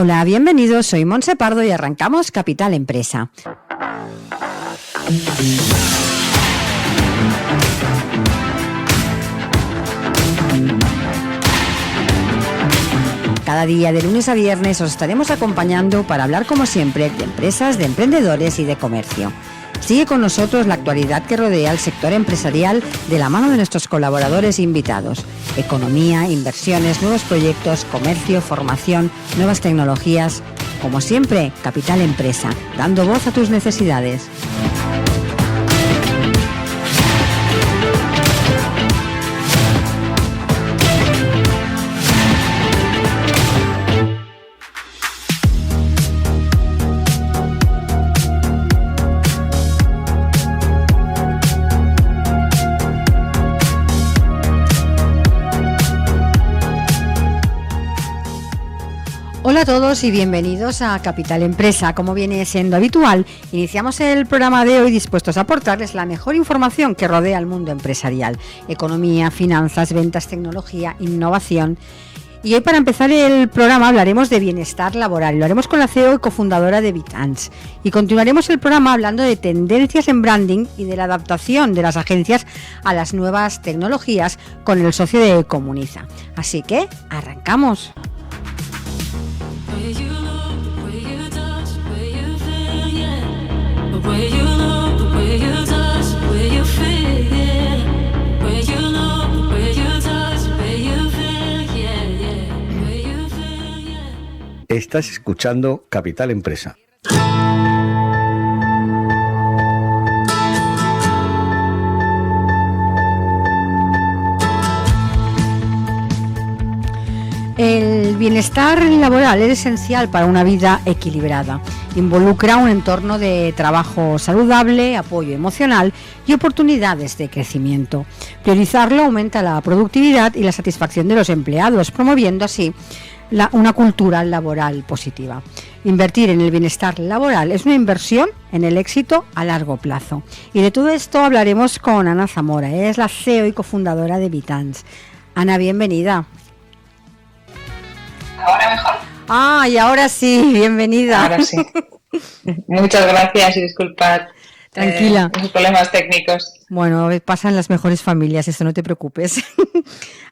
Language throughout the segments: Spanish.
Hola, bienvenidos, soy Montse Pardo y arrancamos Capital Empresa. Cada día, de lunes a viernes, os estaremos acompañando para hablar, como siempre, de empresas, de emprendedores y de comercio. Sigue con nosotros la actualidad que rodea al sector empresarial de la mano de nuestros colaboradores e invitados. Economía, inversiones, nuevos proyectos, comercio, formación, nuevas tecnologías. Como siempre, Capital Empresa, dando voz a tus necesidades. Hola a todos y bienvenidos a Capital Empresa. Como viene siendo habitual, iniciamos el programa de hoy dispuestos a aportarles la mejor información que rodea al mundo empresarial: economía, finanzas, ventas, tecnología, innovación. Y hoy, para empezar el programa, hablaremos de bienestar laboral. Lo haremos con la CEO y cofundadora de Vitans. Y continuaremos el programa hablando de tendencias en branding y de la adaptación de las agencias a las nuevas tecnologías con el socio de Comuniza. Así que, arrancamos. Estás escuchando Capital Empresa. El bienestar laboral es esencial para una vida equilibrada. Involucra un entorno de trabajo saludable, apoyo emocional y oportunidades de crecimiento. Priorizarlo aumenta la productividad y la satisfacción de los empleados, promoviendo así una cultura laboral positiva. Invertir en el bienestar laboral es una inversión en el éxito a largo plazo. Y de todo esto hablaremos con Ana Zamora. Ella es la CEO y cofundadora de Vitans. Ana, bienvenida. Ahora mejor. Y ahora sí, bienvenida. Ahora sí. Muchas gracias y disculpad. Tranquila. Los problemas técnicos. Bueno, pasan las mejores familias, eso no te preocupes.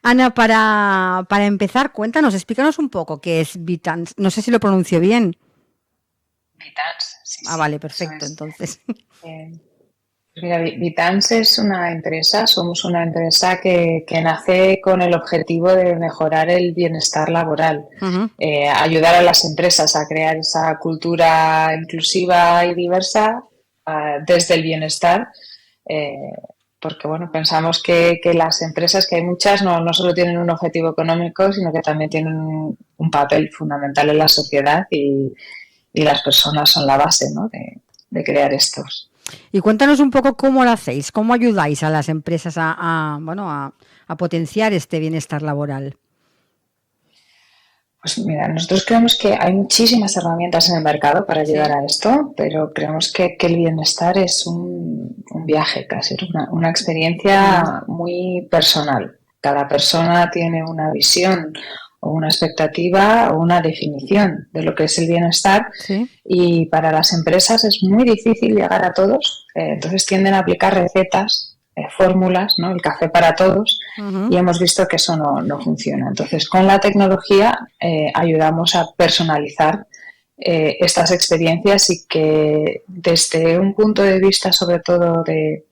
Ana, para empezar, cuéntanos, explícanos un poco qué es Vitans. No sé si lo pronuncio bien. Vitans, sí. Vale, perfecto, entonces. Pues mira, Vitans es una empresa, somos una empresa que nace con el objetivo de mejorar el bienestar laboral, ayudar a las empresas a crear esa cultura inclusiva y diversa desde el bienestar, porque bueno, pensamos que las empresas, que hay muchas, no solo tienen un objetivo económico, sino que también tienen un papel fundamental en la sociedad y las personas son la base, ¿no?, de crear estos. Y cuéntanos un poco cómo lo hacéis, cómo ayudáis a las empresas a potenciar este bienestar laboral. Pues mira, nosotros creemos que hay muchísimas herramientas en el mercado para ayudar a esto, pero creemos que el bienestar es un viaje, casi una experiencia muy personal. Cada persona tiene una visión o una expectativa o una definición de lo que es el bienestar, y para las empresas es muy difícil llegar a todos, entonces tienden a aplicar recetas, fórmulas, ¿no?, el café para todos, y hemos visto que eso no funciona. Entonces, con la tecnología ayudamos a personalizar estas experiencias y que desde un punto de vista sobre todo de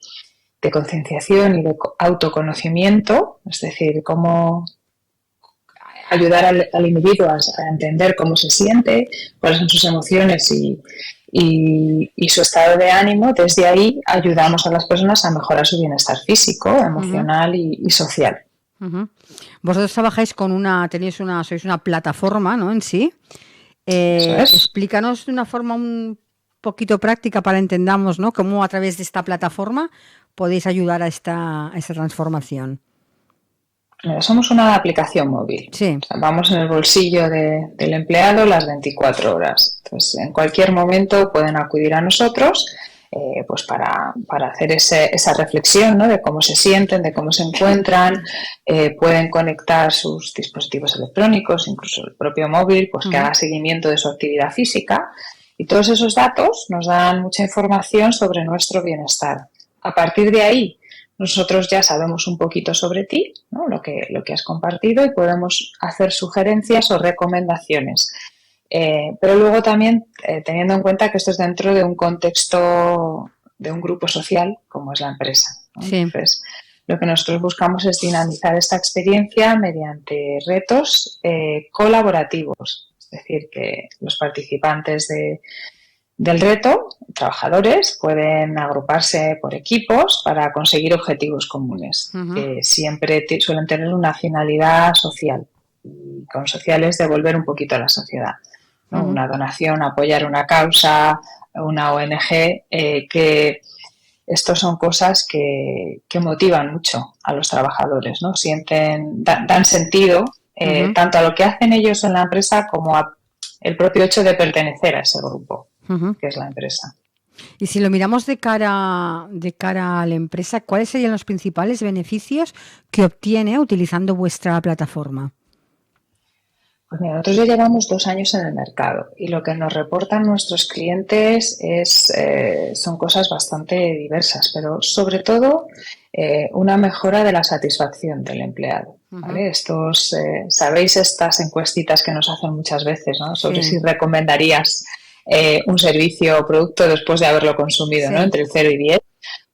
concienciación y de autoconocimiento, es decir, cómo ayudar al individuo a entender cómo se siente, cuáles son sus emociones y su estado de ánimo. Desde ahí ayudamos a las personas a mejorar su bienestar físico, emocional y social. Vosotros trabajáis sois una plataforma, ¿no?, en sí. Explícanos de una forma un poquito práctica para entendamos, ¿no?, cómo a través de esta plataforma podéis ayudar a esta transformación. Somos una aplicación móvil. Sí. O sea, vamos en el bolsillo del empleado las 24 horas. Entonces, en cualquier momento pueden acudir a nosotros pues para hacer esa reflexión, ¿no? De cómo se sienten, de cómo se encuentran, pueden conectar sus dispositivos electrónicos, incluso el propio móvil, pues que haga seguimiento de su actividad física, y todos esos datos nos dan mucha información sobre nuestro bienestar. A partir de ahí, nosotros ya sabemos un poquito sobre ti, ¿no? Lo que has compartido, y podemos hacer sugerencias o recomendaciones. Pero luego también teniendo en cuenta que esto es dentro de un contexto de un grupo social como es la empresa, ¿no? Sí. Entonces, lo que nosotros buscamos es dinamizar esta experiencia mediante retos colaborativos, es decir, que los participantes del reto, trabajadores, pueden agruparse por equipos para conseguir objetivos comunes, que siempre suelen tener una finalidad social, y con social es devolver un poquito a la sociedad, ¿no? Una donación, apoyar una causa, una ONG, que estos son cosas que motivan mucho a los trabajadores, ¿no? Dan sentido tanto a lo que hacen ellos en la empresa como a el propio hecho de pertenecer a ese grupo, que es la empresa. Y si lo miramos de cara a la empresa, ¿cuáles serían los principales beneficios que obtiene utilizando vuestra plataforma? Pues mira, nosotros ya llevamos 2 años en el mercado y lo que nos reportan nuestros clientes son cosas bastante diversas, pero sobre todo una mejora de la satisfacción del empleado, ¿vale? ¿Sabéis estas encuestitas que nos hacen muchas veces, ¿no? Sobre si recomendarías un servicio o producto después de haberlo consumido, ¿no? Entre el 0 y 10.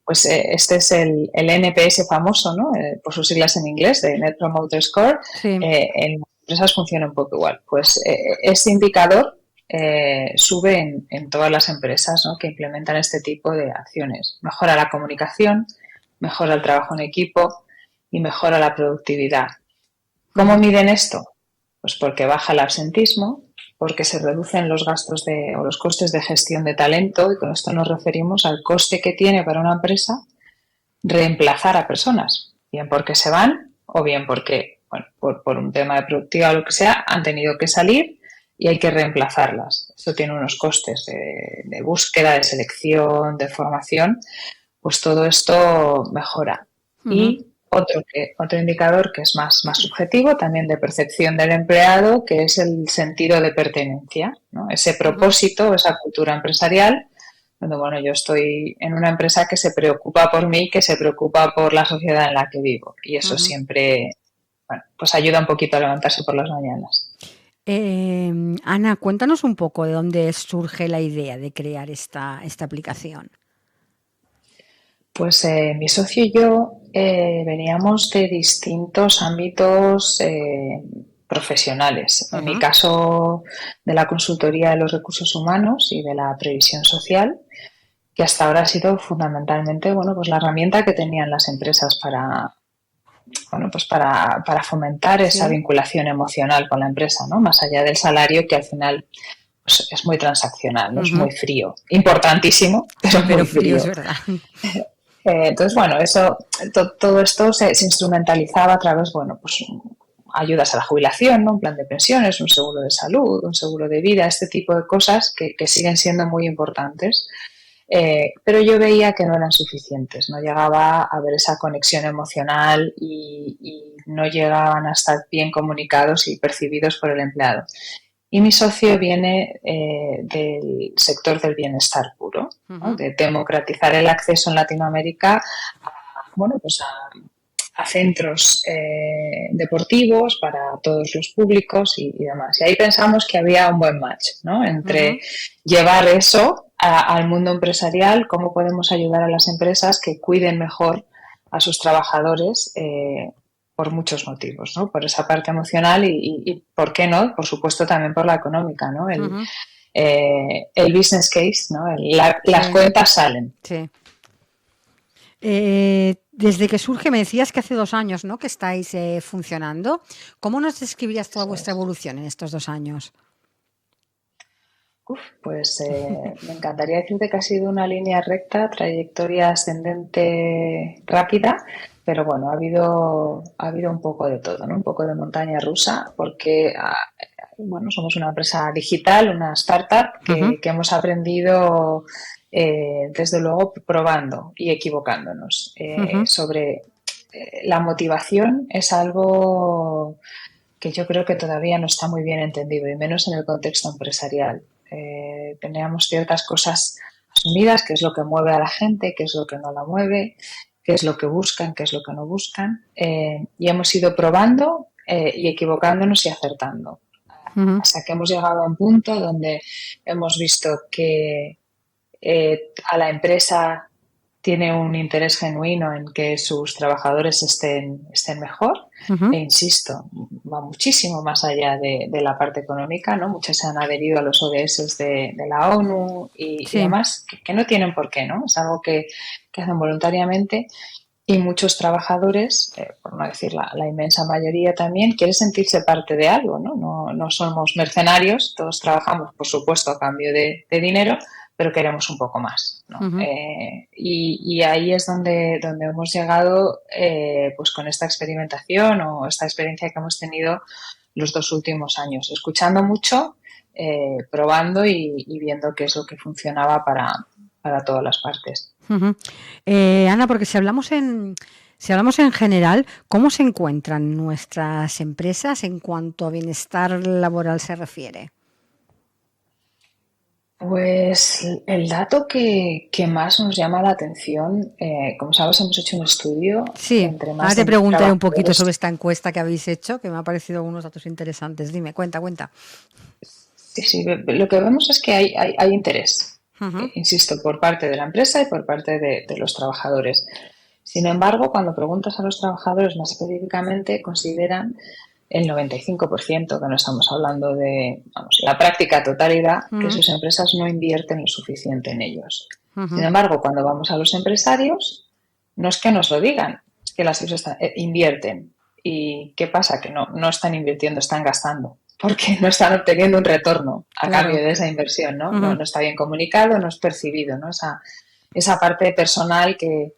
Pues este es el NPS famoso, ¿no? Por sus siglas en inglés, de Net Promoter Score. En empresas funciona un poco igual. Pues este indicador sube en todas las empresas, ¿no? Que implementan este tipo de acciones. Mejora la comunicación, mejora el trabajo en equipo y mejora la productividad. ¿Cómo miden esto? Pues porque baja el absentismo, porque se reducen los gastos o los costes de gestión de talento, y con esto nos referimos al coste que tiene para una empresa reemplazar a personas, bien porque se van o bien porque, bueno, por un tema de productividad o lo que sea, han tenido que salir y hay que reemplazarlas. Esto tiene unos costes de búsqueda, de selección, de formación, pues todo esto mejora. Y otro indicador que es más subjetivo, también de percepción del empleado, que es el sentido de pertenencia, ¿no? Ese propósito, esa cultura empresarial, donde, bueno, yo estoy en una empresa que se preocupa por mí, que se preocupa por la sociedad en la que vivo, y eso siempre, bueno, pues ayuda un poquito a levantarse por las mañanas. Ana, cuéntanos un poco de dónde surge la idea de crear esta aplicación. Pues mi socio y yo veníamos de distintos ámbitos profesionales. En mi caso, de la consultoría de los recursos humanos y de la previsión social, que hasta ahora ha sido fundamentalmente, bueno, pues la herramienta que tenían las empresas para fomentar esa vinculación emocional con la empresa, ¿no? Más allá del salario, que al final pues, es muy transaccional, ¿no? Es muy frío. Importantísimo, pero muy frío. Es verdad. Entonces, bueno, todo esto se instrumentalizaba a través, bueno, pues ayudas a la jubilación, ¿no? Un plan de pensiones, un seguro de salud, un seguro de vida, este tipo de cosas que siguen siendo muy importantes. Pero yo veía que no eran suficientes, no llegaba a ver esa conexión emocional y no llegaban a estar bien comunicados y percibidos por el empleado. Y mi socio viene del sector del bienestar puro, ¿no? De democratizar el acceso en Latinoamérica a centros deportivos para todos los públicos y demás. Y ahí pensamos que había un buen match, ¿no? Entre llevar eso al mundo empresarial, cómo podemos ayudar a las empresas que cuiden mejor a sus trabajadores por muchos motivos, ¿no? Por esa parte emocional y ¿por qué no? Por supuesto también por la económica, ¿no? El business case, ¿no? Las cuentas salen. Sí. Desde que surge, me decías que hace 2 años, ¿no? Que estáis funcionando. ¿Cómo nos describirías toda vuestra evolución en estos 2 años? Pues me encantaría decirte que ha sido una línea recta, trayectoria ascendente rápida, pero bueno, ha habido un poco de todo, ¿no? Un poco de montaña rusa, porque bueno, somos una empresa digital, una startup que hemos aprendido desde luego probando y equivocándonos. Ujú, Sobre la motivación es algo que yo creo que todavía no está muy bien entendido, y menos en el contexto empresarial. Teníamos ciertas cosas asumidas, qué es lo que mueve a la gente, qué es lo que no la mueve, qué es lo que buscan, qué es lo que no buscan, y hemos ido probando y equivocándonos y acertando, ujú, hasta que hemos llegado a un punto donde hemos visto que a la empresa tiene un interés genuino en que sus trabajadores estén mejor. E ujú. insisto, va muchísimo más allá de la parte económica, ¿no? Muchos se han adherido a los ODS de la ONU y Sí. demás, que no tienen por qué, ¿no? Es algo que hacen voluntariamente, y muchos trabajadores, por no decir la inmensa mayoría también, quieren sentirse parte de algo, ¿no? No somos mercenarios, todos trabajamos, por supuesto, a cambio de dinero, pero queremos un poco más, ¿no? Ujú, Y ahí es donde hemos llegado, pues con esta experimentación o esta experiencia que hemos tenido los 2 últimos años, escuchando mucho, probando y viendo qué es lo que funcionaba para todas las partes. ujú. Ana, porque si hablamos en general, ¿cómo se encuentran nuestras empresas en cuanto a bienestar laboral se refiere? Pues el dato que más nos llama la atención, como sabes, hemos hecho un estudio Sí, entre ahora más te de 1.000 preguntaré un poquito sobre trabajadores. esta encuesta que habéis hecho, que me ha parecido unos datos interesantes. Dime, cuenta, cuenta. Sí, sí, lo que vemos es que hay interés, Ujú, insisto, por parte de la empresa y por parte de los trabajadores. Sin embargo, cuando preguntas a los trabajadores más específicamente, consideran el 95%, que no estamos hablando de, vamos, la práctica totalidad, que ujú, sus empresas no invierten lo suficiente en ellos. Sin ujú. embargo, cuando vamos a los empresarios, no es que nos lo digan, es que las empresas invierten. ¿Y qué pasa? Que no están invirtiendo, están gastando, porque no están obteniendo un retorno a cambio Claro. de esa inversión, ¿no? No, Ujú, no está bien comunicado, no es percibido, ¿no? Esa parte personal que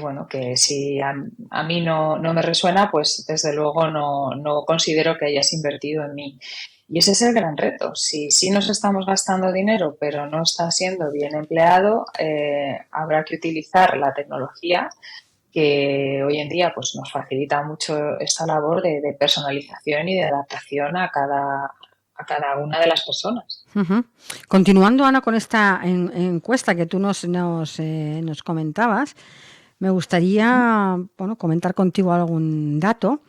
bueno, que si a mí no me resuena, pues desde luego no considero que hayas invertido en mí. Y ese es el gran reto. Si sí nos estamos gastando dinero, pero no está siendo bien empleado, habrá que utilizar la tecnología, que hoy en día pues, nos facilita mucho esta labor de personalización y de adaptación a cada una de las personas. ujú. Continuando, Ana, con esta encuesta que tú nos comentabas, me gustaría, bueno, comentar contigo algún dato.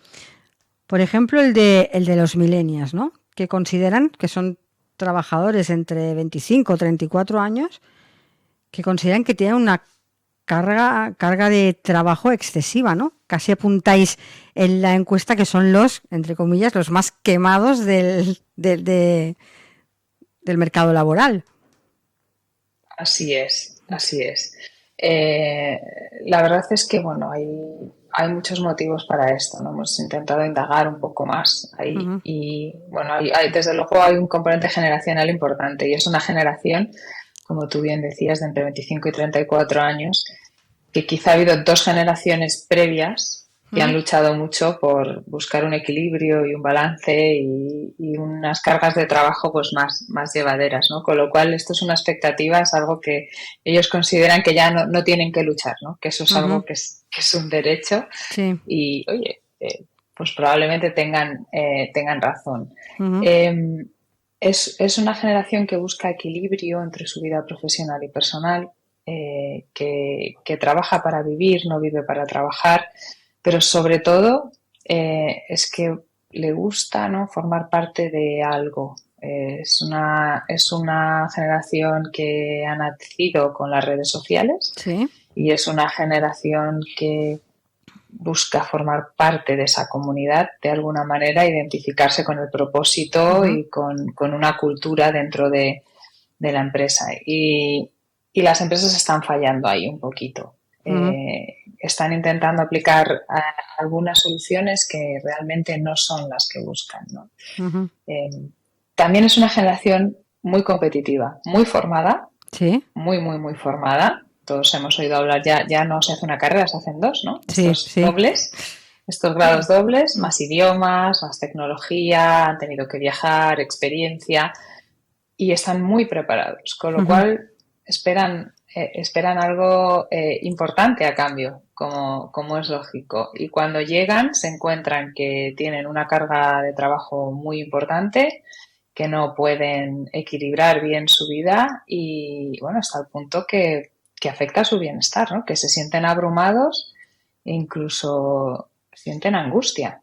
Por ejemplo, el de los millennials, ¿no? Que consideran que son trabajadores entre 25 y 34 años, que consideran que tienen una carga de trabajo excesiva, ¿no? Casi apuntáis en la encuesta que son los, entre comillas, los más quemados del mercado laboral. Así es, así es. Eh, la verdad es que, bueno, hay muchos motivos para esto, ¿no? Hemos intentado indagar un poco más ahí Ujú, y, bueno, desde luego hay un componente generacional importante, y es una generación, como tú bien decías, de entre 25 y 34 años, que quizá ha habido dos generaciones previas que han ujú, luchado mucho por buscar un equilibrio y un balance y unas cargas de trabajo pues más llevaderas, ¿no? Con lo cual esto es una expectativa, es algo que ellos consideran que ya no tienen que luchar, ¿no? Que eso es ujú. algo que es un derecho, Sí. y, oye, pues probablemente tengan razón. Ujú, Eh, es una generación que busca equilibrio entre su vida profesional y personal, que trabaja para vivir, no vive para trabajar, pero sobre todo es que le gusta, ¿no?, formar parte de algo. Es una generación que ha nacido con las redes sociales, sí. y es una generación que busca formar parte de esa comunidad, de alguna manera identificarse con el propósito Ujú, y con una cultura dentro de la empresa. Y las empresas están fallando ahí un poquito. ujú, Están intentando aplicar algunas soluciones que realmente no son las que buscan, ¿no? ujú. Eh, También es una generación muy competitiva, muy formada, Sí, muy, muy, muy formada. Todos hemos oído hablar, ya no se hace una carrera, se hacen dos, ¿no? sí, Estos sí. dobles, estos grados dobles, Mm, más idiomas, más tecnología, han tenido que viajar, experiencia, y están muy preparados. Con lo ujú, cual, esperan algo importante a cambio, como es lógico. Y cuando llegan se encuentran que tienen una carga de trabajo muy importante, que no pueden equilibrar bien su vida y, bueno, hasta el punto que afecta a su bienestar, ¿no? Que se sienten abrumados e incluso sienten angustia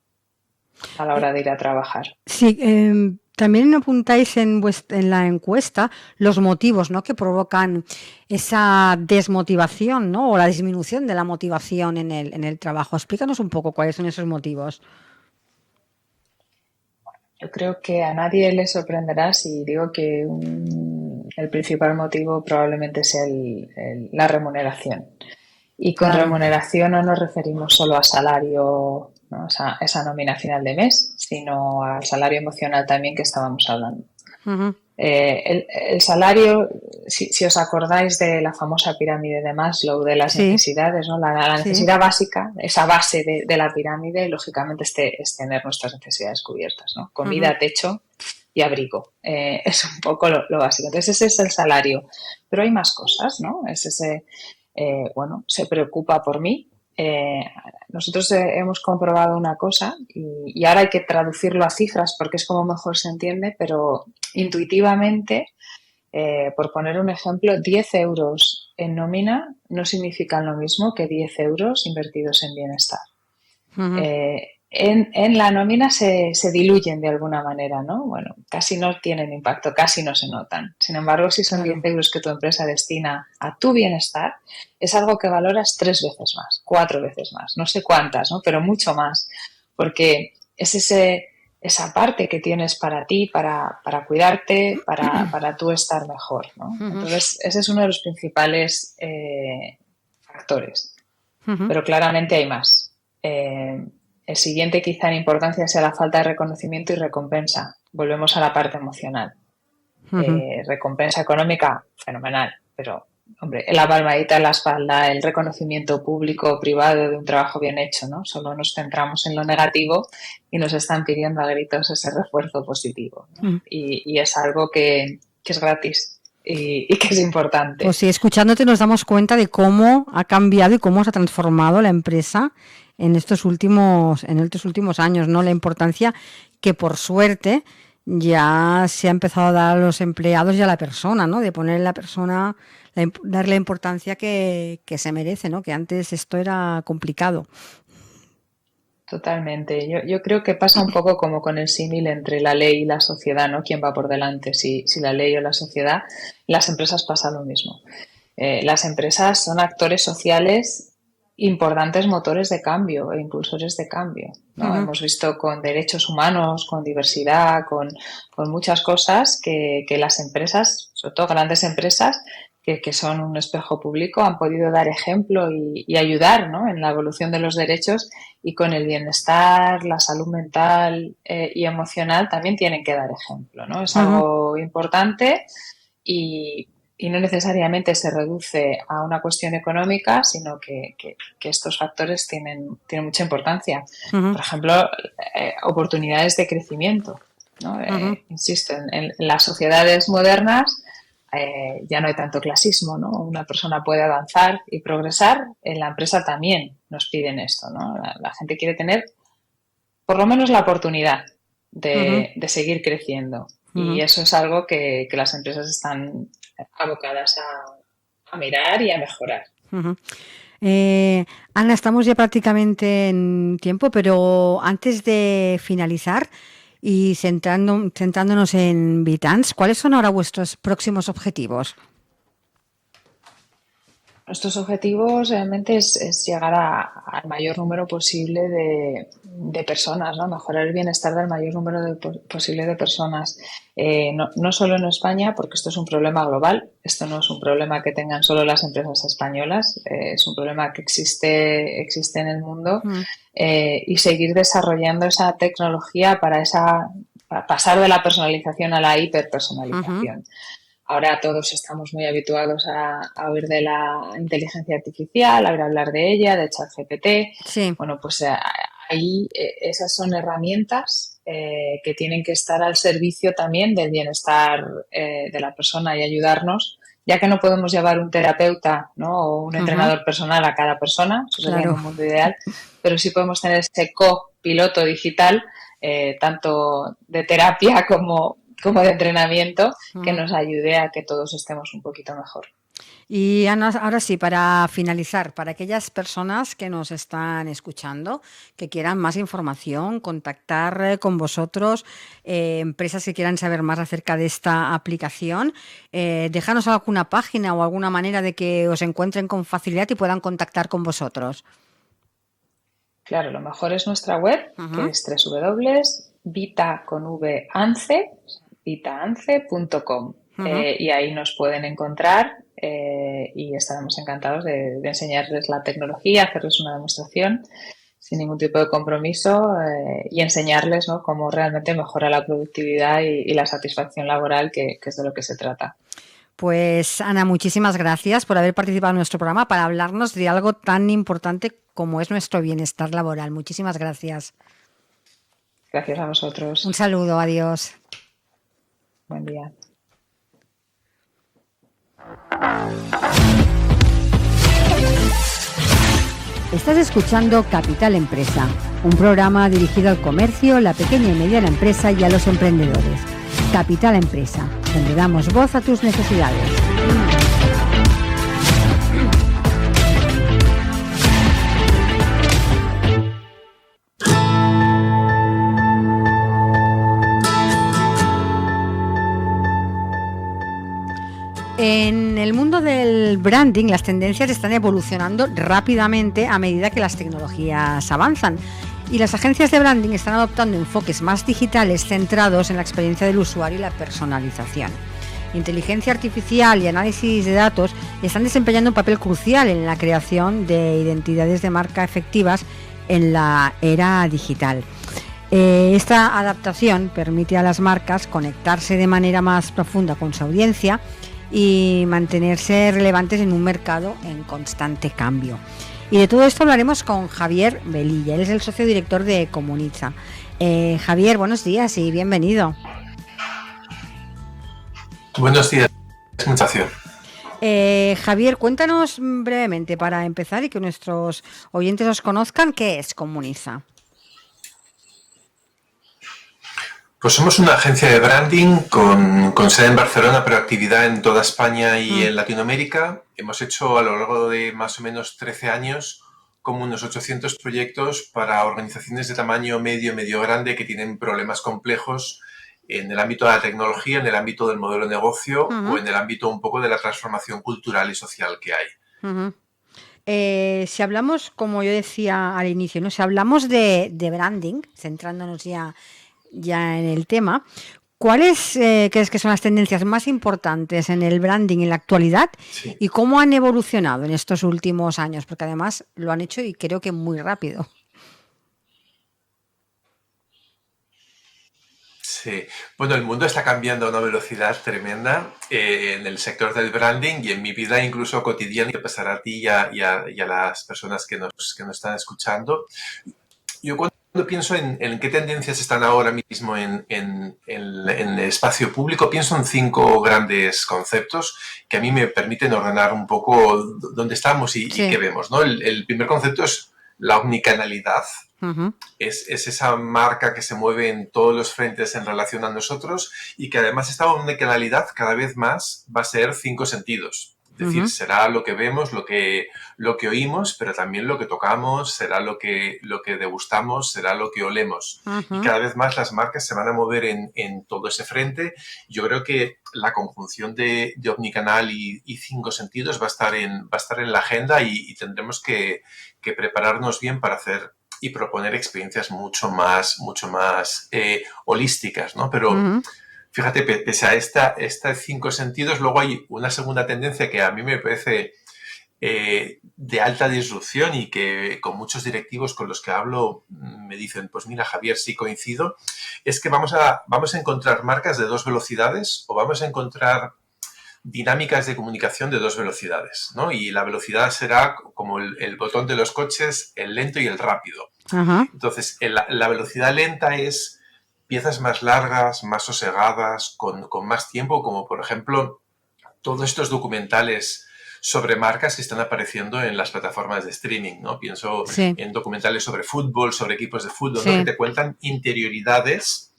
a la hora de ir a trabajar. Sí, también apuntáis en la encuesta los motivos, ¿no?, que provocan esa desmotivación, ¿no?, o la disminución de la motivación en el trabajo. Explícanos un poco cuáles son esos motivos. Yo creo que a nadie le sorprenderá si digo que el principal motivo probablemente sea la remuneración. Y con Claro. remuneración no nos referimos solo a salario, ¿no? Esa nómina final de mes, sino al salario emocional también que estábamos hablando. Uh-huh. El salario, si os acordáis de la famosa pirámide de Maslow, de las Sí, necesidades, ¿no? La sí. necesidad básica, esa base de la pirámide, lógicamente es tener nuestras necesidades cubiertas, ¿no? Uh-huh. Comida, techo y abrigo. Es un poco lo básico. Entonces ese es el salario. Pero hay más cosas, ¿no? Es ese, bueno, se preocupa por mí. Nosotros hemos comprobado una cosa y ahora hay que traducirlo a cifras porque es como mejor se entiende, pero intuitivamente, por poner un ejemplo, 10 euros en nómina no significan lo mismo que 10 euros invertidos en bienestar. Uh-huh. En la nómina se diluyen de alguna manera, ¿no? Bueno, casi no tienen impacto, casi no se notan. Sin embargo, si son 10 Claro. euros que tu empresa destina a tu bienestar, es algo que valoras 3 veces más, 4 veces más, no sé cuántas, ¿no? Pero mucho más, porque es esa parte que tienes para ti, para cuidarte, para tú estar mejor, ¿no? Uh-huh. Entonces, ese es uno de los principales factores, Uh-huh. pero claramente hay más. El siguiente quizá en importancia sea la falta de reconocimiento y recompensa. Volvemos a la parte emocional. Uh-huh. Recompensa económica, fenomenal, pero hombre, la palmadita en la espalda, el reconocimiento público o privado de un trabajo bien hecho, ¿no? Solo nos centramos en lo negativo y nos están pidiendo a gritos ese refuerzo positivo, ¿no? Uh-huh. Y es algo que es gratis y que es Pues importante. sí, escuchándote nos damos cuenta de cómo ha cambiado y cómo se ha transformado la empresa en estos últimos años, ¿no? La importancia que por suerte ya se ha empezado a dar a los empleados y a la persona, ¿no? De poner en la persona, darle la importancia que se merece, ¿no? Que antes esto era complicado. Totalmente. Yo creo que pasa un poco como con el símil entre la ley y la sociedad, ¿no? ¿Quién va por delante? Si la ley o la sociedad. Las empresas pasa lo mismo. Las empresas son actores sociales importantes motores de cambio e impulsores de cambio, ¿no? Uh-huh. Hemos visto con derechos humanos, con diversidad, con muchas cosas que las empresas, sobre todo grandes empresas, que son un espejo público, han podido dar ejemplo y ayudar, ¿no?, en la evolución de los derechos, y con el bienestar, la salud mental y emocional también tienen que dar ejemplo, ¿no? Es Uh-huh. algo importante y no necesariamente se reduce a una cuestión económica, sino que estos factores tienen mucha importancia. Uh-huh. Por ejemplo, oportunidades de crecimiento, ¿no? Uh-huh. Insisto, en las sociedades modernas ya no hay tanto clasismo, ¿no? Una persona puede avanzar y progresar, en la empresa también nos piden esto, ¿no? La gente quiere tener por lo menos la oportunidad Uh-huh. de seguir creciendo. Y Uh-huh. eso es algo que las empresas están abocadas a mirar y a mejorar. Uh-huh. Ana, estamos ya prácticamente en tiempo, pero antes de finalizar y centrándonos en Vitans, ¿cuáles son ahora vuestros próximos objetivos? Nuestros objetivos realmente es llegar al mayor número posible de personas, ¿no? Mejorar el bienestar del mayor número posible de personas. No solo en España, porque esto es un problema global, esto no es un problema que tengan solo las empresas españolas, es un problema que existe en el mundo, Mm. y seguir desarrollando esa tecnología para pasar de la personalización a la Uh-huh. hiperpersonalización. Ahora todos estamos muy habituados a oír de la inteligencia artificial, a oír hablar de ella, de ChatGPT. Sí. Bueno, pues ahí esas son herramientas que tienen que estar al servicio también del bienestar de la persona y ayudarnos ya que no podemos llevar un terapeuta, ¿no? O un entrenador personal a cada persona, eso sería en un mundo ideal, pero sí podemos tener ese copiloto digital, tanto de terapia como de entrenamiento, que nos ayude a que todos estemos un poquito mejor. Y Ana, ahora sí, para finalizar, para aquellas personas que nos están escuchando, que quieran más información, contactar con vosotros, empresas que quieran saber más acerca de esta aplicación, déjanos alguna página o alguna manera de que os encuentren con facilidad y puedan contactar con vosotros. Claro, lo mejor es nuestra web, que es www.vitaance.com. Y ahí nos pueden encontrar y estaremos encantados de enseñarles la tecnología, hacerles una demostración sin ningún tipo de compromiso y enseñarles, ¿no?, cómo realmente mejora la productividad y la satisfacción laboral, que es de lo que se trata. Pues Ana, muchísimas gracias por haber participado en nuestro programa para hablarnos de algo tan importante como es nuestro bienestar laboral. Muchísimas gracias. Gracias a vosotros. Un saludo, adiós. Buen día. Estás escuchando Capital Empresa, un programa dirigido al comercio, la pequeña y mediana empresa y a los emprendedores. Capital Empresa, donde damos voz a tus necesidades. En el mundo del branding, las tendencias están evolucionando rápidamente a medida que las tecnologías avanzan. Y las agencias de branding están adoptando enfoques más digitales centrados en la experiencia del usuario y la personalización. Inteligencia artificial y análisis de datos están desempeñando un papel crucial en la creación de identidades de marca efectivas en la era digital. Esta adaptación permite a las marcas conectarse de manera más profunda con su audiencia y mantenerse relevantes en un mercado en constante cambio. Y de todo esto hablaremos con Javier Velilla, él es el socio director de Comuniza. Javier, buenos días y bienvenido. Buenos días, muchas gracias. Javier, cuéntanos brevemente para empezar y que nuestros oyentes os conozcan, ¿qué es Comuniza? Pues somos una agencia de branding con sede en Barcelona, pero actividad en toda España y en Latinoamérica. Hemos hecho a lo largo de más o menos 13 años como unos 800 proyectos para organizaciones de tamaño medio grande que tienen problemas complejos en el ámbito de la tecnología, en el ámbito del modelo de negocio o en el ámbito un poco de la transformación cultural y social que hay. Si hablamos, como yo decía al inicio, ¿no? Si hablamos de branding, centrándonos ya en el tema, ¿cuáles crees que son las tendencias más importantes en el branding en la actualidad? Sí. ¿Y cómo han evolucionado en estos últimos años? Porque además lo han hecho y creo que muy rápido. Sí, bueno, el mundo está cambiando a una velocidad tremenda en el sector del branding y en mi vida incluso cotidiana, que pasará a ti y a las personas que nos están escuchando. Yo cuando pienso en qué tendencias están ahora mismo en el espacio público, pienso en 5 grandes conceptos que a mí me permiten ordenar un poco dónde estamos y qué vemos, ¿no? El primer concepto es la omnicanalidad. Es esa marca que se mueve en todos los frentes en relación a nosotros y que además esta omnicanalidad cada vez más va a ser 5 sentidos. Es decir, será lo que vemos, lo que oímos, pero también lo que tocamos, será lo que degustamos, será lo que olemos. Y cada vez más las marcas se van a mover en todo ese frente. Yo creo que la conjunción de omnicanal y 5 sentidos va a estar en la agenda y tendremos que prepararnos bien para hacer y proponer experiencias mucho más holísticas, ¿no? Pero fíjate, pese a estas 5 sentidos, luego hay una segunda tendencia que a mí me parece de alta disrupción y que con muchos directivos con los que hablo me dicen, pues mira, Javier, sí coincido, es que vamos a encontrar marcas de 2 velocidades o vamos a encontrar dinámicas de comunicación de 2 velocidades, ¿no? Y la velocidad será como el botón de los coches, el lento y el rápido. Entonces, la velocidad lenta es piezas más largas, más sosegadas, con más tiempo, como por ejemplo todos estos documentales sobre marcas que están apareciendo en las plataformas de streaming, ¿no? Pienso en documentales sobre fútbol, sobre equipos de fútbol, ¿no? Que te cuentan interioridades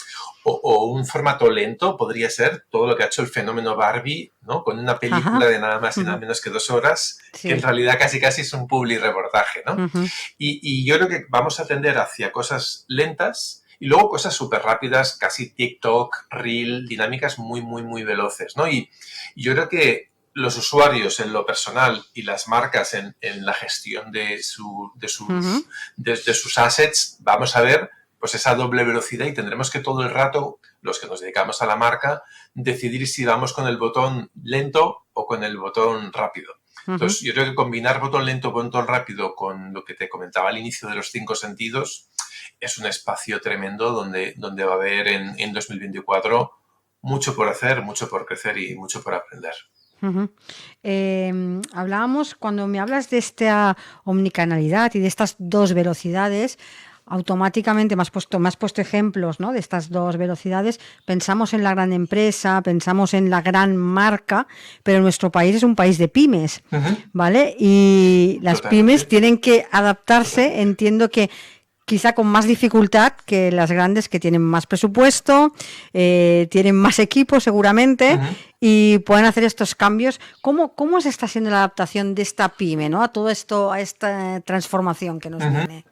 o un formato lento, podría ser todo lo que ha hecho el fenómeno Barbie, ¿no? Con una película de nada más y nada menos que 2 horas, que en realidad casi es un publi reportaje, ¿no? Y yo creo que vamos a tender hacia cosas lentas y luego cosas súper rápidas, casi TikTok, Reel, dinámicas muy, muy, muy veloces, ¿no? Y yo creo que los usuarios en lo personal y las marcas en la gestión de sus assets, vamos a ver pues esa doble velocidad y tendremos que todo el rato, los que nos dedicamos a la marca, decidir si vamos con el botón lento o con el botón rápido. Entonces, yo creo que combinar botón lento, botón rápido con lo que te comentaba al inicio de los 5 sentidos es un espacio tremendo donde va a haber en 2024 mucho por hacer, mucho por crecer y mucho por aprender. Hablábamos, cuando me hablas de esta omnicanalidad y de estas 2 velocidades, automáticamente me has puesto ejemplos, ¿no? De estas 2 velocidades. Pensamos en la gran empresa, pensamos en la gran marca, pero nuestro país es un país de pymes, ¿vale? Y las pymes tienen que adaptarse, entiendo que quizá con más dificultad que las grandes, que tienen más presupuesto, tienen más equipo seguramente, y pueden hacer estos cambios. ¿Cómo se está haciendo la adaptación de esta pyme, ¿no? A todo esto, a esta transformación que nos viene?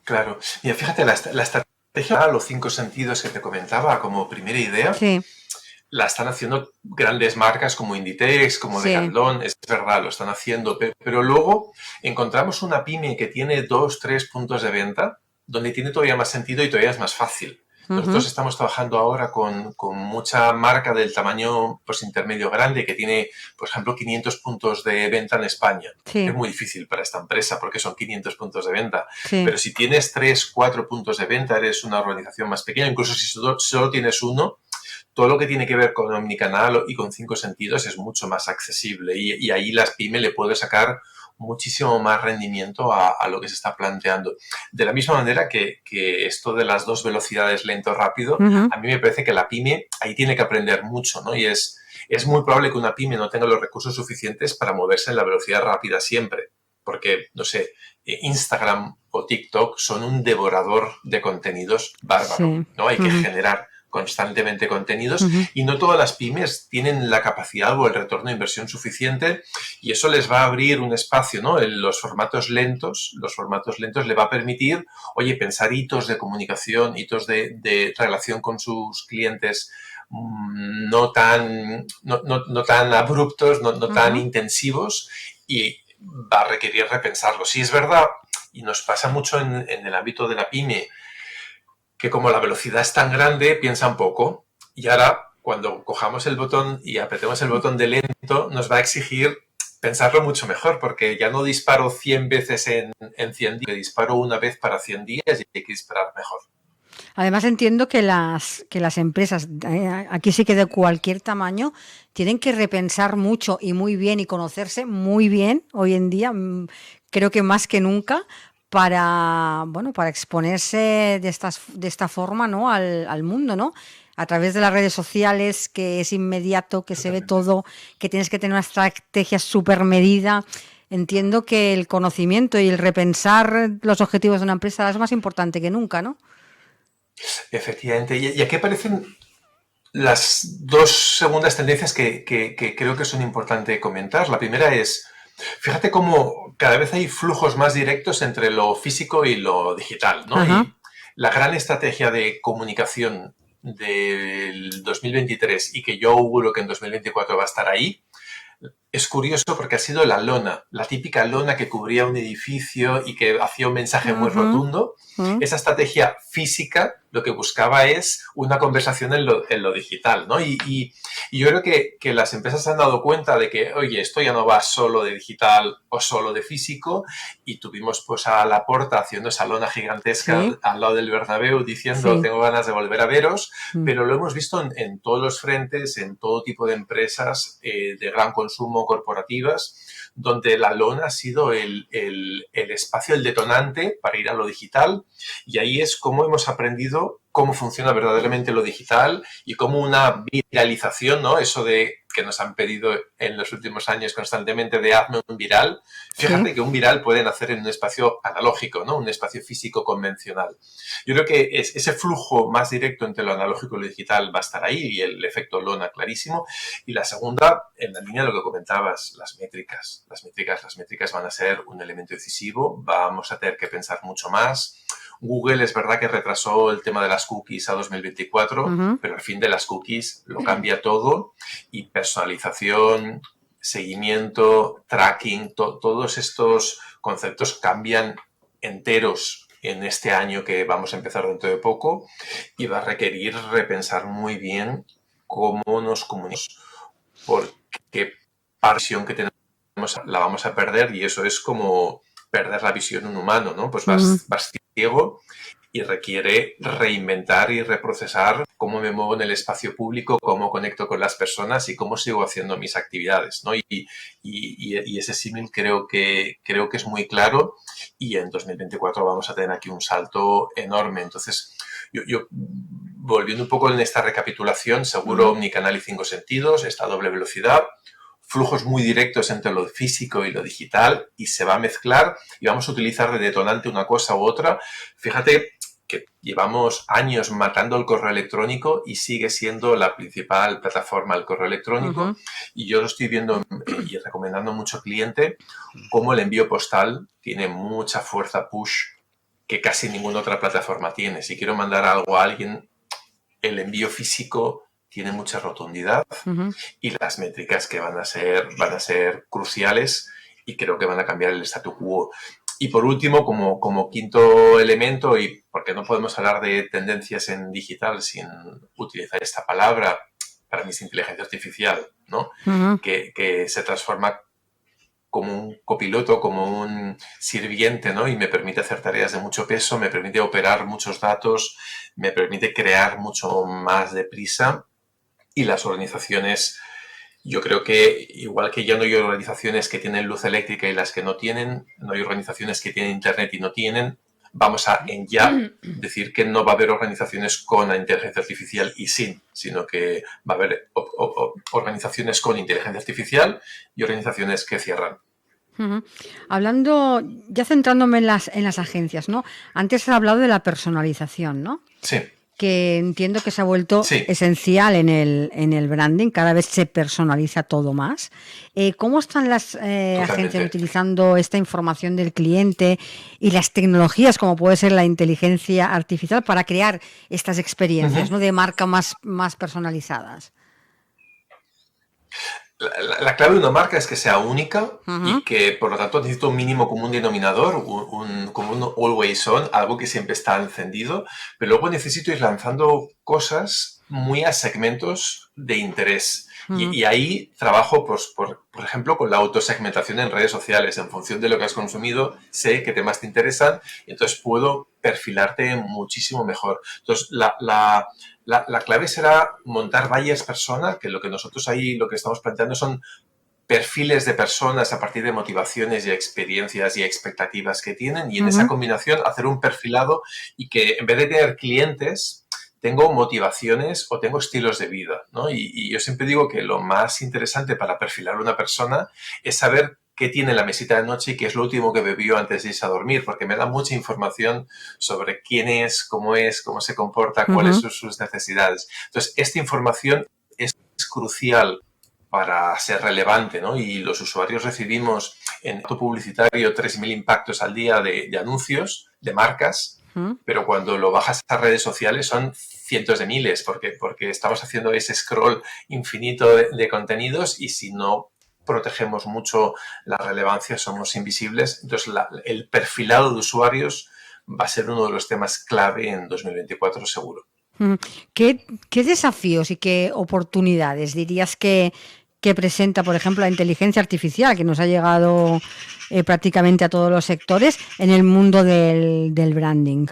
Claro. Mira, fíjate, la estrategia, los 5 sentidos que te comentaba como primera idea, la están haciendo grandes marcas como Inditex, como Decathlon, es verdad, lo están haciendo, pero luego encontramos una pyme que tiene 2, 3 puntos de venta, donde tiene todavía más sentido y todavía es más fácil. Nosotros estamos trabajando ahora con mucha marca del tamaño pues, intermedio grande que tiene, por ejemplo, 500 puntos de venta en España. Es muy difícil para esta empresa porque son 500 puntos de venta. Pero si tienes 3, 4 puntos de venta, eres una organización más pequeña. Incluso si solo tienes uno, todo lo que tiene que ver con omnicanal y con 5 sentidos es mucho más accesible. Y ahí las pymes le pueden sacar muchísimo más rendimiento a lo que se está planteando. De la misma manera que esto de las 2 velocidades lento-rápido, a mí me parece que la pyme ahí tiene que aprender mucho, ¿no? Y es muy probable que una pyme no tenga los recursos suficientes para moverse en la velocidad rápida siempre, porque, no sé, Instagram o TikTok son un devorador de contenidos bárbaro, ¿no? Hay que generar constantemente contenidos y no todas las pymes tienen la capacidad o el retorno de inversión suficiente y eso les va a abrir un espacio, ¿no? En los formatos lentos le va a permitir, oye, pensar hitos de comunicación, hitos de relación con sus clientes no tan abruptos, no tan intensivos y va a requerir repensarlo. Sí, es verdad, y nos pasa mucho en el ámbito de la pyme, que como la velocidad es tan grande, piensan poco. Y ahora, cuando cojamos el botón y apretemos el botón de lento, nos va a exigir pensarlo mucho mejor, porque ya no disparo 100 veces en 100 días, disparo una vez para 100 días y hay que disparar mejor. Además entiendo que las empresas, aquí sí que de cualquier tamaño, tienen que repensar mucho y muy bien y conocerse muy bien hoy en día, creo que más que nunca, para exponerse de esta forma, ¿no? al mundo, ¿no? A través de las redes sociales, que es inmediato, que se ve todo, que tienes que tener una estrategia súper medida. Entiendo que el conocimiento y el repensar los objetivos de una empresa es más importante que nunca, ¿no? Efectivamente. Y aquí aparecen las 2 segundas tendencias que creo que son importantes comentar. La primera es, fíjate cómo cada vez hay flujos más directos entre lo físico y lo digital, ¿no? Y la gran estrategia de comunicación del 2023 y que yo auguro que en 2024 va a estar ahí, es curioso porque ha sido la lona, la típica lona que cubría un edificio y que hacía un mensaje muy rotundo. Esa estrategia física lo que buscaba es una conversación en lo digital, ¿no? Y yo creo que las empresas se han dado cuenta de que, oye, esto ya no va solo de digital o solo de físico, y tuvimos pues a Laporta haciendo esa lona gigantesca al lado del Bernabéu diciendo tengo ganas de volver a veros, pero lo hemos visto en todos los frentes, en todo tipo de empresas de gran consumo corporativas, donde la lona ha sido el espacio, el detonante para ir a lo digital, y ahí es como hemos aprendido cómo funciona verdaderamente lo digital y cómo una viralización, ¿no? Eso de que nos han pedido en los últimos años constantemente de hazme un viral. Fíjate que un viral puede nacer en un espacio analógico, ¿no? Un espacio físico convencional. Yo creo que ese flujo más directo entre lo analógico y lo digital va a estar ahí y el efecto lona clarísimo. Y la segunda, en la línea de lo que comentabas, las métricas. Las métricas van a ser un elemento decisivo. Vamos a tener que pensar mucho más. Google es verdad que retrasó el tema de las cookies a 2024, pero al fin de las cookies lo cambia todo y personalización, seguimiento, tracking, todos estos conceptos cambian enteros en este año que vamos a empezar dentro de poco y va a requerir repensar muy bien cómo nos comunicamos, porque la visión que tenemos la vamos a perder y eso es como perder la visión de un humano, ¿no? Pues vas ciego y requiere reinventar y reprocesar cómo me muevo en el espacio público, cómo conecto con las personas y cómo sigo haciendo mis actividades, ¿no? Y ese símil creo que es muy claro y en 2024 vamos a tener aquí un salto enorme. Entonces, yo volviendo un poco en esta recapitulación, seguro omnicanal y 5 sentidos, esta doble velocidad, flujos muy directos entre lo físico y lo digital y se va a mezclar y vamos a utilizar de detonante una cosa u otra. Fíjate que llevamos años matando el correo electrónico y sigue siendo la principal plataforma el correo electrónico y yo lo estoy viendo y recomendando mucho al cliente cómo el envío postal tiene mucha fuerza push que casi ninguna otra plataforma tiene. Si quiero mandar algo a alguien, el envío físico tiene mucha rotundidad y las métricas que van a ser cruciales y creo que van a cambiar el statu quo. Y por último, como quinto elemento, y porque no podemos hablar de tendencias en digital sin utilizar esta palabra, para mí es inteligencia artificial, ¿no? Que se transforma como un copiloto, como un sirviente, ¿no? Y me permite hacer tareas de mucho peso, me permite operar muchos datos, me permite crear mucho más deprisa. Y las organizaciones, yo creo que igual que ya no hay organizaciones que tienen luz eléctrica y las que no tienen, no hay organizaciones que tienen internet y no tienen, vamos a ya decir que no va a haber organizaciones con inteligencia artificial y sin, sino que va a haber organizaciones con inteligencia artificial y organizaciones que cierran. Hablando, ya centrándome en las agencias, ¿no? Antes has hablado de la personalización, ¿no? Sí. Que entiendo que se ha vuelto esencial en el branding, cada vez se personaliza todo más. ¿Cómo están las agencias utilizando esta información del cliente y las tecnologías, como puede ser la inteligencia artificial, para crear estas experiencias, ¿no? De marca más personalizadas? La clave de una marca es que sea única y que, por lo tanto, necesita un mínimo común denominador, como un always on, algo que siempre está encendido, pero luego necesito ir lanzando cosas muy a segmentos de interés. Y ahí trabajo, pues, por ejemplo, con la autosegmentación en redes sociales. En función de lo que has consumido, sé qué temas te interesan y entonces puedo perfilarte muchísimo mejor. Entonces, la clave será montar buyers persona, que lo que nosotros ahí lo que estamos planteando son perfiles de personas a partir de motivaciones y experiencias y expectativas que tienen y en esa combinación hacer un perfilado y que en vez de tener clientes tengo motivaciones o tengo estilos de vida, ¿no? Y yo siempre digo que lo más interesante para perfilar a una persona es saber qué tiene en la mesita de noche y qué es lo último que bebió antes de irse a dormir, porque me da mucha información sobre quién es, cómo se comporta, cuáles son sus necesidades. Entonces, esta información es crucial para ser relevante, ¿no? Y los usuarios recibimos en acto publicitario 3.000 impactos al día de anuncios, de marcas, pero cuando lo bajas a redes sociales son cientos de miles, porque estamos haciendo ese scroll infinito de contenidos y si no protegemos mucho la relevancia somos invisibles. Entonces, el perfilado de usuarios va a ser uno de los temas clave en 2024 seguro. ¿Qué desafíos y qué oportunidades dirías que presenta, por ejemplo, la inteligencia artificial, que nos ha llegado prácticamente a todos los sectores en el mundo del branding?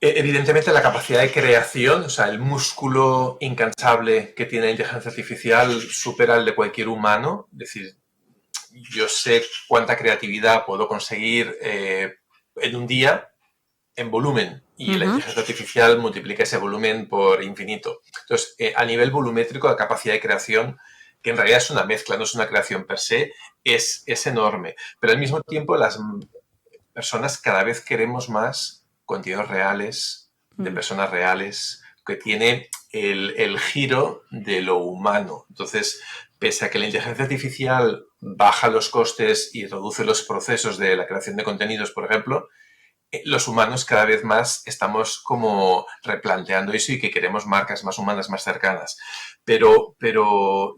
Evidentemente la capacidad de creación, o sea, el músculo incansable que tiene la inteligencia artificial supera el de cualquier humano. Es decir, yo sé cuánta creatividad puedo conseguir en un día en volumen, y la inteligencia artificial multiplica ese volumen por infinito. Entonces, a nivel volumétrico, la capacidad de creación, que en realidad es una mezcla, no es una creación per se, es enorme. Pero al mismo tiempo, las personas cada vez queremos más contenidos reales, de personas reales, que tiene el giro de lo humano. Entonces, pese a que la inteligencia artificial baja los costes y reduce los procesos de la creación de contenidos, por ejemplo, los humanos cada vez más estamos como replanteando eso y que queremos marcas más humanas, más cercanas. Pero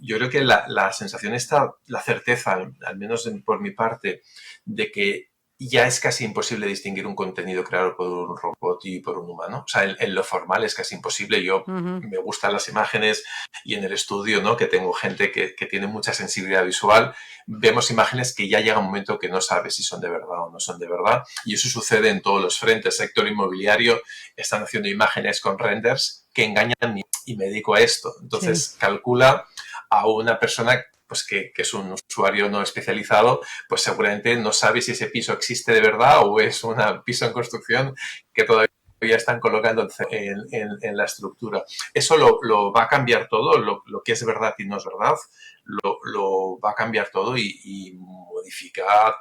yo creo que la sensación está, la certeza, al menos por mi parte, de que ya es casi imposible distinguir un contenido creado por un robot y por un humano. O sea, en lo formal es casi imposible. Yo me gustan las imágenes y en el estudio, ¿no? Que tengo gente que tiene mucha sensibilidad visual, vemos imágenes que ya llega un momento que no sabes si son de verdad o no son de verdad. Y eso sucede en todos los frentes. Sector inmobiliario, están haciendo imágenes con renders que engañan y me dedico a esto. Entonces, calcula a una persona pues que es un usuario no especializado, pues seguramente no sabe si ese piso existe de verdad o es un piso en construcción que todavía están colocando en la estructura. Eso lo va a cambiar todo, lo que es verdad y no es verdad, lo va a cambiar todo y modificar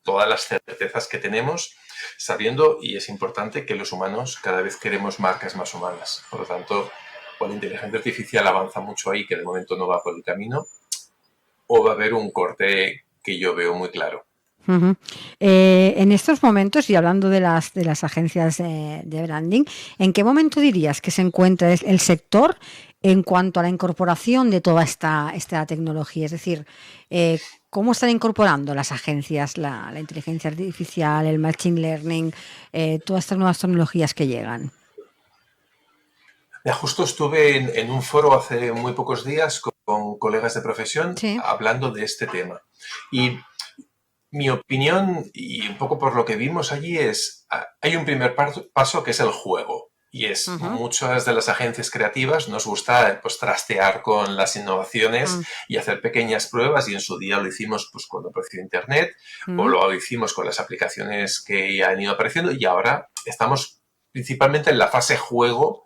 todas las certezas que tenemos, sabiendo, y es importante, que los humanos cada vez queremos marcas más humanas. Por lo tanto, o la inteligencia artificial avanza mucho ahí, que de momento no va por el camino, o va a haber un corte que yo veo muy claro. En estos momentos, y hablando de las agencias de branding, ¿en qué momento dirías que se encuentra el sector en cuanto a la incorporación de toda esta tecnología? Es decir, ¿cómo están incorporando las agencias la inteligencia artificial, el machine learning, todas estas nuevas tecnologías que llegan? Ya, justo estuve en un foro hace muy pocos días con colegas de profesión hablando de este tema. Y mi opinión, y un poco por lo que vimos allí, es hay un primer paso que es el juego. Y es muchas de las agencias creativas nos gusta pues trastear con las innovaciones y hacer pequeñas pruebas, y en su día lo hicimos pues cuando apareció Internet o lo hicimos con las aplicaciones que han ido apareciendo, y ahora estamos principalmente en la fase juego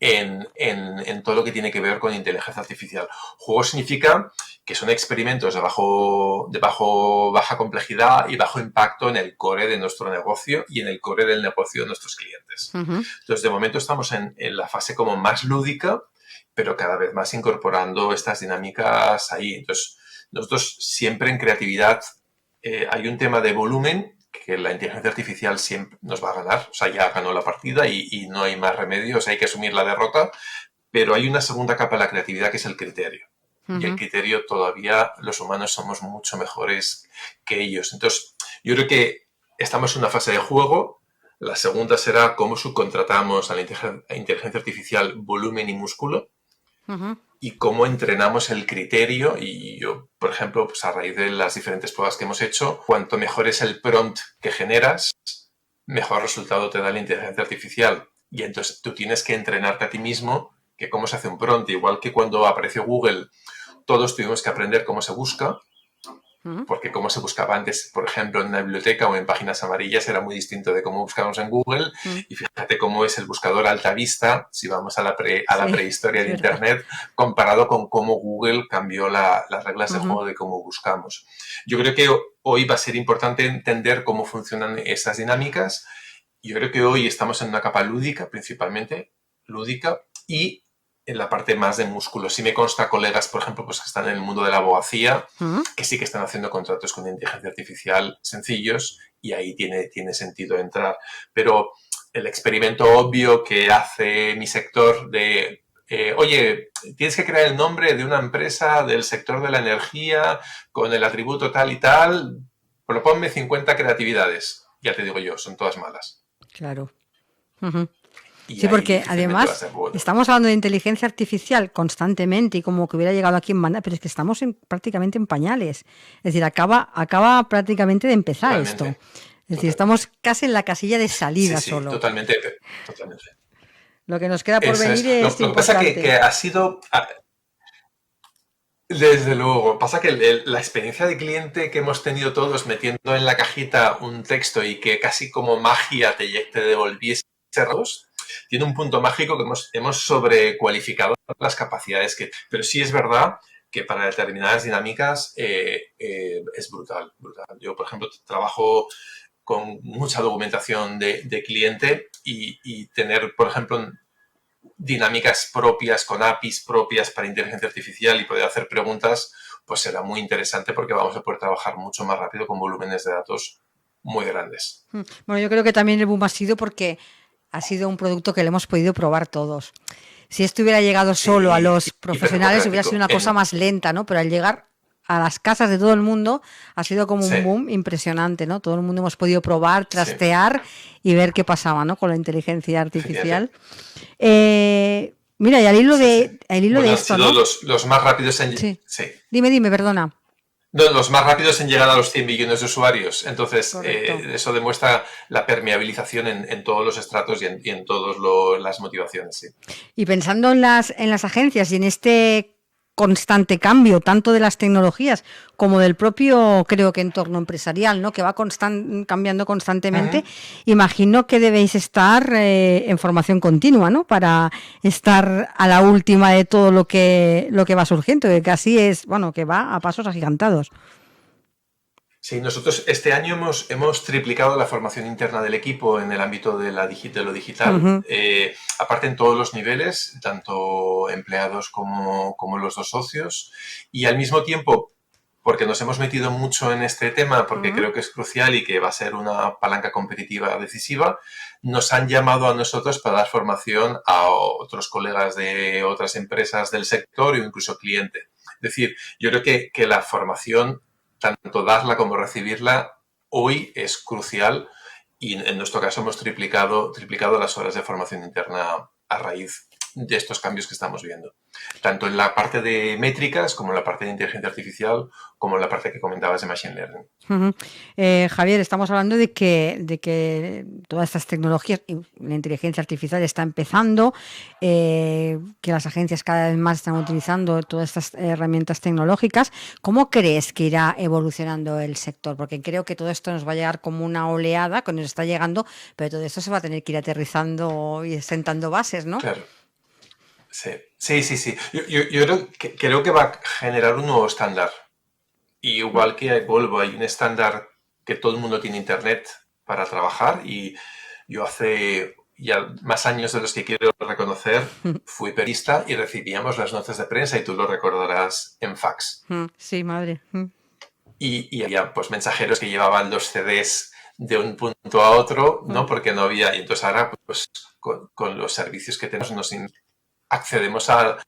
en todo lo que tiene que ver con inteligencia artificial. Juego significa que son experimentos de baja complejidad y bajo impacto en el core de nuestro negocio y en el core del negocio de nuestros clientes. Entonces, de momento estamos en la fase como más lúdica, pero cada vez más incorporando estas dinámicas ahí. Entonces, nosotros siempre en creatividad hay un tema de volumen que la inteligencia artificial siempre nos va a ganar. O sea, ya ganó la partida y no hay más remedio. O sea, hay que asumir la derrota. Pero hay una segunda capa de la creatividad que es el criterio. Y el criterio todavía los humanos somos mucho mejores que ellos. Entonces, yo creo que estamos en una fase de juego. La segunda será cómo subcontratamos a la inteligencia artificial volumen y músculo. Y cómo entrenamos el criterio. Y yo, por ejemplo, pues a raíz de las diferentes pruebas que hemos hecho, cuanto mejor es el prompt que generas, mejor resultado te da la inteligencia artificial. Y entonces tú tienes que entrenarte a ti mismo que cómo se hace un prompt. Igual que cuando apareció Google, todos tuvimos que aprender cómo se busca, porque cómo se buscaba antes, por ejemplo, en una biblioteca o en páginas amarillas, era muy distinto de cómo buscábamos en Google. Y fíjate cómo es el buscador Alta Vista, si vamos a la prehistoria de Internet, comparado con cómo Google cambió las reglas de juego de cómo buscamos. Yo creo que hoy va a ser importante entender cómo funcionan esas dinámicas. Yo creo que hoy estamos en una capa lúdica, principalmente lúdica, y en la parte más de músculo. Sí me consta colegas, por ejemplo, pues que están en el mundo de la abogacía, que sí que están haciendo contratos con inteligencia artificial sencillos, y ahí tiene sentido entrar. Pero el experimento obvio que hace mi sector de, oye, tienes que crear el nombre de una empresa del sector de la energía con el atributo tal y tal, proponme 50 creatividades. Ya te digo yo, son todas malas. Claro. Sí, porque además estamos hablando de inteligencia artificial constantemente y como que hubiera llegado aquí en banda, pero es que estamos prácticamente en pañales. Es decir, acaba prácticamente de empezar esto. Es decir, estamos casi en la casilla de salida solo. Totalmente. Lo que nos queda por venir es lo que pasa que ha sido... Desde luego. Pasa que la experiencia de cliente que hemos tenido todos metiendo en la cajita un texto y que casi como magia te devolviese cerrados, tiene un punto mágico que hemos sobrecualificado las capacidades pero sí es verdad que para determinadas dinámicas es brutal. Yo, por ejemplo, trabajo con mucha documentación de cliente y tener, por ejemplo, dinámicas propias con APIs propias para inteligencia artificial y poder hacer preguntas, pues será muy interesante porque vamos a poder trabajar mucho más rápido con volúmenes de datos muy grandes. Bueno, yo creo que también el boom ha sido porque ha sido un producto que le hemos podido probar todos. Si esto hubiera llegado solo a los profesionales hubiera sido una cosa más lenta, ¿no? Pero al llegar a las casas de todo el mundo ha sido como un boom impresionante, ¿no? Todo el mundo hemos podido probar, trastear y ver qué pasaba, ¿no? Con la inteligencia artificial. Mira, y al hilo de esto, ¿no? Los más rápidos en... Dime, perdona. No, los más rápidos en llegar a los 100 millones de usuarios. Entonces, eso demuestra la permeabilización en todos los estratos y en todas las motivaciones. Sí. Y pensando en las agencias y en este constante cambio, tanto de las tecnologías como del propio, creo que, entorno empresarial, ¿no? Que va cambiando constantemente. Imagino que debéis estar en formación continua, ¿no? Para estar a la última de todo lo que va surgiendo, que casi es, bueno, que va a pasos agigantados. Sí, nosotros este año hemos triplicado la formación interna del equipo en el ámbito de lo digital, aparte en todos los niveles, tanto empleados como los dos socios, y al mismo tiempo, porque nos hemos metido mucho en este tema, porque creo que es crucial y que va a ser una palanca competitiva decisiva, nos han llamado a nosotros para dar formación a otros colegas de otras empresas del sector o incluso cliente. Es decir, yo creo que la formación, tanto darla como recibirla, hoy es crucial y en nuestro caso hemos triplicado las horas de formación interna a raíz de estos cambios que estamos viendo. Tanto en la parte de métricas como en la parte de inteligencia artificial como en la parte que comentabas de machine learning. Javier, estamos hablando de que todas estas tecnologías, la inteligencia artificial está empezando, que las agencias cada vez más están utilizando todas estas herramientas tecnológicas. ¿Cómo crees que irá evolucionando el sector? Porque creo que todo esto nos va a llegar como una oleada, que nos está llegando, pero todo esto se va a tener que ir aterrizando y sentando bases, ¿no? Claro. Sí. Yo creo que va a generar un nuevo estándar. Y igual que hay Volvo, hay un estándar que todo el mundo tiene internet para trabajar y yo hace ya más años de los que quiero reconocer fui periodista y recibíamos las notas de prensa y tú lo recordarás en fax. Sí, madre. Y había pues mensajeros que llevaban los CDs de un punto a otro, ¿no? Porque no había... Y entonces ahora pues con los servicios que tenemos accedemos a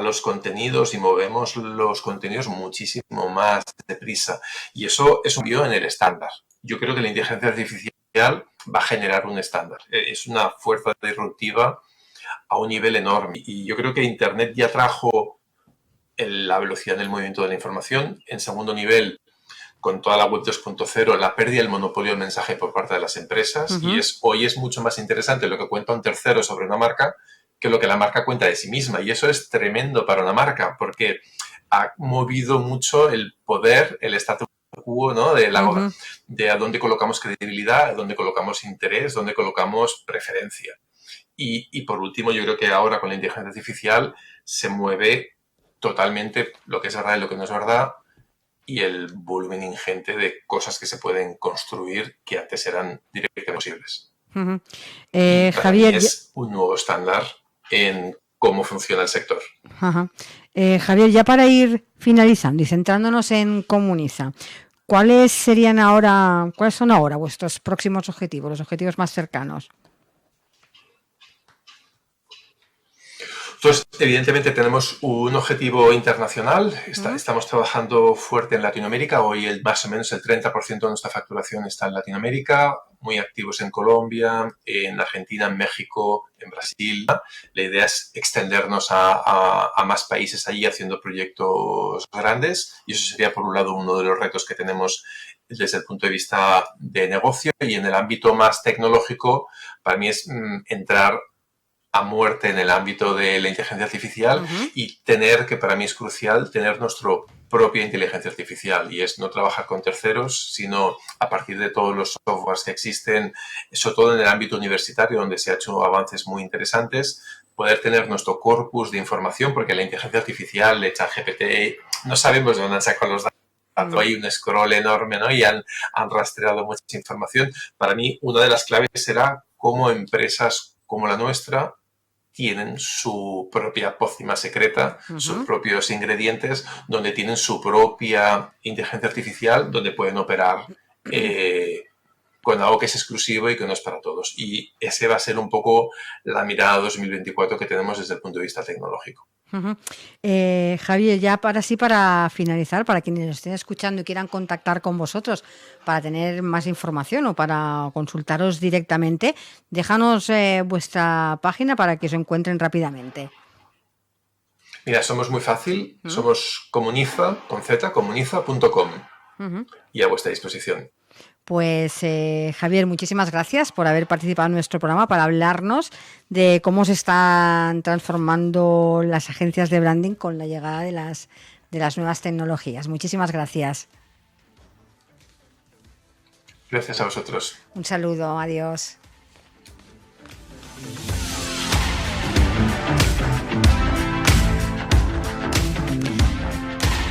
los contenidos y movemos los contenidos muchísimo más deprisa. Y eso es un cambio en el estándar. Yo creo que la inteligencia artificial va a generar un estándar. Es una fuerza disruptiva a un nivel enorme. Y yo creo que Internet ya trajo la velocidad del movimiento de la información. En segundo nivel, con toda la web 2.0, la pérdida del monopolio del mensaje por parte de las empresas. Y hoy es mucho más interesante lo que cuenta un tercero sobre una marca que lo que la marca cuenta de sí misma. Y eso es tremendo para una marca, porque ha movido mucho el poder, el status quo, ¿no? De a dónde colocamos credibilidad, a dónde colocamos interés, dónde colocamos preferencia. Y por último, yo creo que ahora con la inteligencia artificial se mueve totalmente lo que es verdad y lo que no es verdad, y el volumen ingente de cosas que se pueden construir que antes eran directamente posibles. Javier, es un nuevo estándar en cómo funciona el sector. Javier, ya para ir finalizando y centrándonos en Comuniza, ¿cuáles son ahora vuestros próximos objetivos, los objetivos más cercanos? Entonces, evidentemente tenemos un objetivo internacional. Estamos trabajando fuerte en Latinoamérica. Hoy más o menos el 30% de nuestra facturación está en Latinoamérica, muy activos en Colombia, en Argentina, en México, en Brasil. La idea es extendernos a más países allí haciendo proyectos grandes y eso sería, por un lado, uno de los retos que tenemos desde el punto de vista de negocio. Y en el ámbito más tecnológico, para mí es entrar a muerte en el ámbito de la inteligencia artificial y tener, que para mí es crucial, tener nuestra propia inteligencia artificial, y es no trabajar con terceros, sino a partir de todos los softwares que existen, sobre todo en el ámbito universitario, donde se han hecho avances muy interesantes, poder tener nuestro corpus de información, porque la inteligencia artificial, de ChatGPT, no sabemos de dónde han sacado los datos. Hay un scroll enorme, ¿no? Y han rastreado mucha información. Para mí, una de las claves será cómo empresas como la nuestra tienen su propia pócima secreta, sus propios ingredientes, donde tienen su propia inteligencia artificial, donde pueden operar con algo que es exclusivo y que no es para todos. Y ese va a ser un poco la mirada 2024 que tenemos desde el punto de vista tecnológico. Javier, ya para finalizar, para quienes nos estén escuchando y quieran contactar con vosotros para tener más información o para consultaros directamente, déjanos vuestra página para que os encuentren rápidamente. Mira, somos muy fácil, somos comuniza, con Z, comuniza.com, y a vuestra disposición. Pues Javier, muchísimas gracias por haber participado en nuestro programa para hablarnos de cómo se están transformando las agencias de branding con la llegada de las nuevas tecnologías. Muchísimas gracias. Gracias a vosotros. Un saludo, adiós.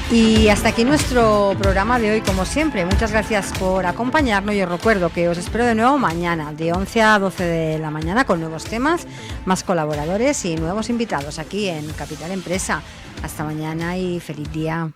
Y hasta aquí nuestro programa de hoy, como siempre. Muchas gracias por acompañarnos y os recuerdo que os espero de nuevo mañana, de 11 a 12 de la mañana, con nuevos temas, más colaboradores y nuevos invitados aquí en Capital Empresa. Hasta mañana y feliz día.